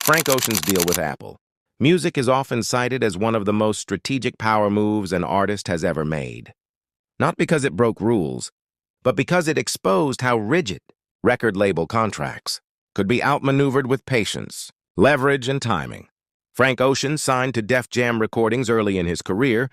Frank Ocean's deal with Apple. Music is often cited as one of the most strategic power moves an artist has ever made. Not because it broke rules, but because it exposed how rigid record label contracts could be outmaneuvered with patience, leverage, and timing. Frank Ocean signed to Def Jam Recordings early in his career,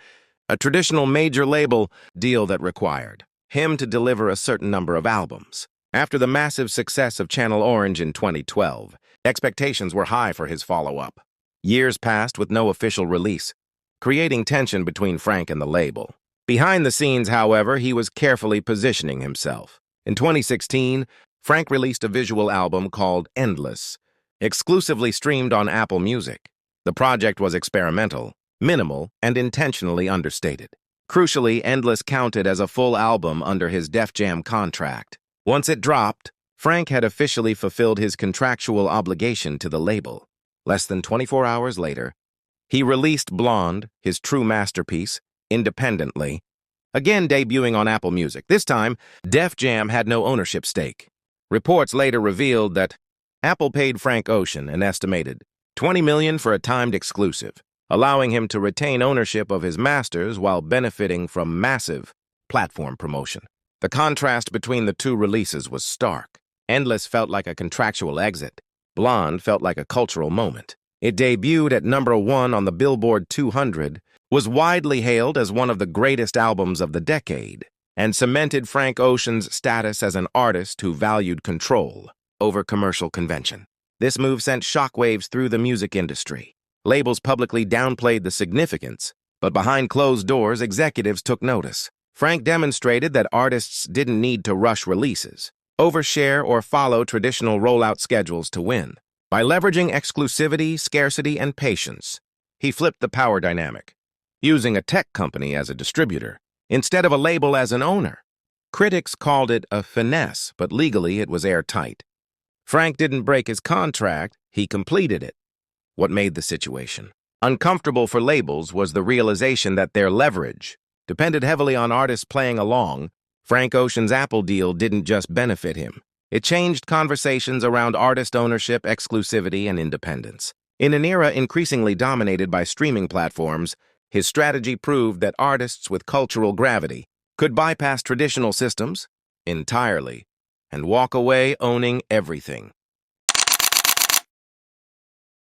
a traditional major label deal that required him to deliver a certain number of albums. After the massive success of Channel Orange in 2012, expectations were high for his follow-up. Years passed with no official release, creating tension between Frank and the label. Behind the scenes, however, he was carefully positioning himself. In 2016, Frank released a visual album called Endless, exclusively streamed on Apple Music. The project was experimental, minimal, and intentionally understated. Crucially, Endless counted as a full album under his Def Jam contract. Once it dropped, Frank had officially fulfilled his contractual obligation to the label. Less than 24 hours later, he released Blonde, his true masterpiece, independently, again debuting on Apple Music. This time, Def Jam had no ownership stake. Reports later revealed that Apple paid Frank Ocean an estimated $20 million for a timed exclusive, allowing him to retain ownership of his masters while benefiting from massive platform promotion. The contrast between the two releases was stark. Endless felt like a contractual exit. Blonde felt like a cultural moment. It debuted at #1 on the Billboard 200, was widely hailed as one of the greatest albums of the decade, and cemented Frank Ocean's status as an artist who valued control over commercial convention. This move sent shockwaves through the music industry. Labels publicly downplayed the significance, but behind closed doors, executives took notice. Frank demonstrated that artists didn't need to rush releases, overshare, or follow traditional rollout schedules to win. By leveraging exclusivity, scarcity, and patience, he flipped the power dynamic, using a tech company as a distributor instead of a label as an owner. Critics called it a finesse, but legally it was airtight. Frank didn't break his contract, he completed it. What made the situation uncomfortable for labels was the realization that their leverage depended heavily on artists playing along. Frank Ocean's Apple deal didn't just benefit him. It changed conversations around artist ownership, exclusivity, and independence. In an era increasingly dominated by streaming platforms, his strategy proved that artists with cultural gravity could bypass traditional systems entirely and walk away owning everything.